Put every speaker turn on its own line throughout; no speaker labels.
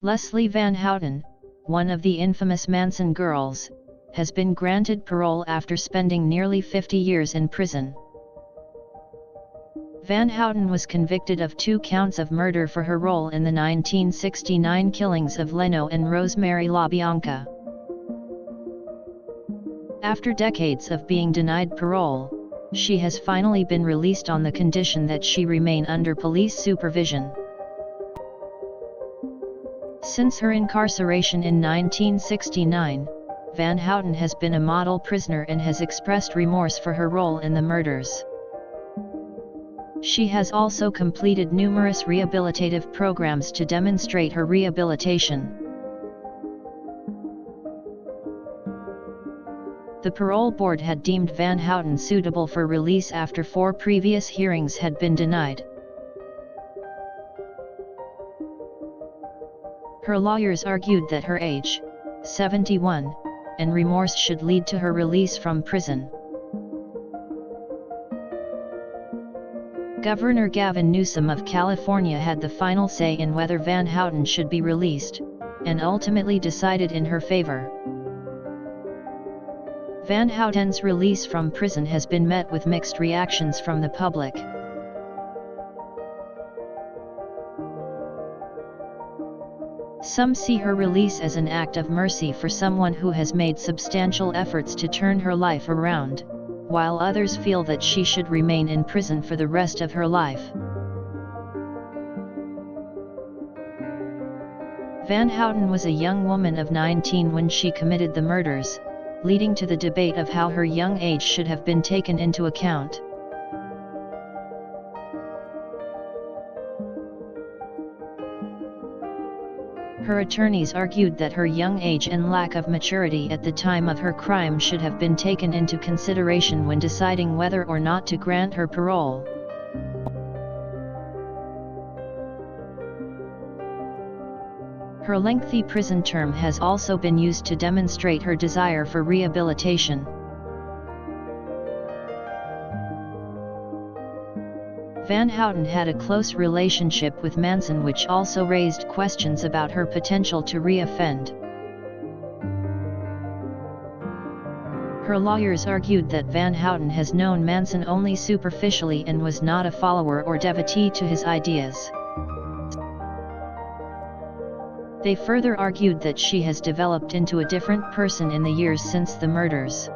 Leslie Van Houten, one of the infamous Manson girls, has been granted parole after spending nearly 50 years in prison. Van Houten was convicted of 2 counts of murder for her role in the 1969 killings of Leno and Rosemary LaBianca. After decades of being denied parole, she has finally been released on the condition that she remain under police supervision. Since her incarceration in 1969, Van Houten has been a model prisoner and has expressed remorse for her role in the murders. She has also completed numerous rehabilitative programs to demonstrate her rehabilitation. The parole board had deemed Van Houten suitable for release after 4 previous hearings had been denied. Her lawyers argued that her age, 71, and remorse should lead to her release from prison. Governor Gavin Newsom of California had the final say in whether Van Houten should be released, and ultimately decided in her favor. Van Houten's release from prison has been met with mixed reactions from the public. Some see her release as an act of mercy for someone who has made substantial efforts to turn her life around, while others feel that she should remain in prison for the rest of her life. Van Houten was a young woman of 19 when she committed the murders, leading to the debate of how her young age should have been taken into account. Her attorneys argued that her young age and lack of maturity at the time of her crime should have been taken into consideration when deciding whether or not to grant her parole. Her lengthy prison term has also been used to demonstrate her desire for rehabilitation. Van Houten had a close relationship with Manson, which also raised questions about her potential to re-offend. Her lawyers argued that Van Houten has known Manson only superficially and was not a follower or devotee to his ideas. They further argued that she has developed into a different person in the years since the murders.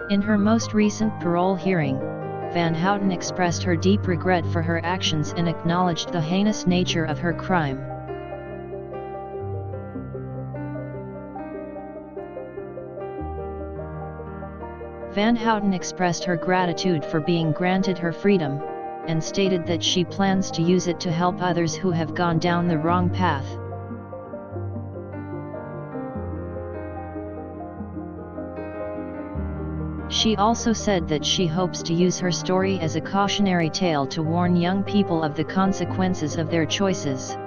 In her most recent parole hearing, Van Houten expressed her deep regret for her actions and acknowledged the heinous nature of her crime. Van Houten expressed her gratitude for being granted her freedom, and stated that she plans to use it to help others who have gone down the wrong path. She also said that she hopes to use her story as a cautionary tale to warn young people of the consequences of their choices.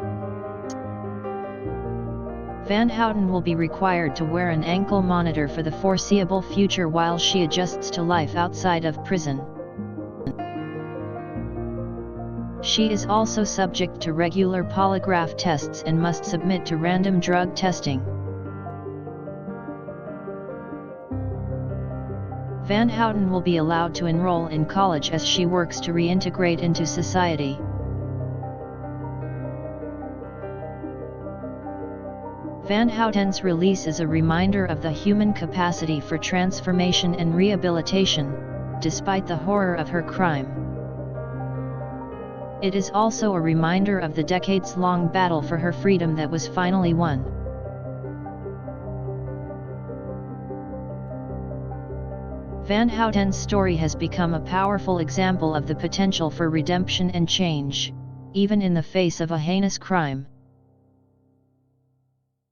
Van Houten will be required to wear an ankle monitor for the foreseeable future while she adjusts to life outside of prison. She is also subject to regular polygraph tests and must submit to random drug testing. Van Houten will be allowed to enroll in college as she works to reintegrate into society. Van Houten's release is a reminder of the human capacity for transformation and rehabilitation, despite the horror of her crime. It is also a reminder of the decades-long battle for her freedom that was finally won. Van Houten's story has become a powerful example of the potential for redemption and change, even in the face of a heinous crime.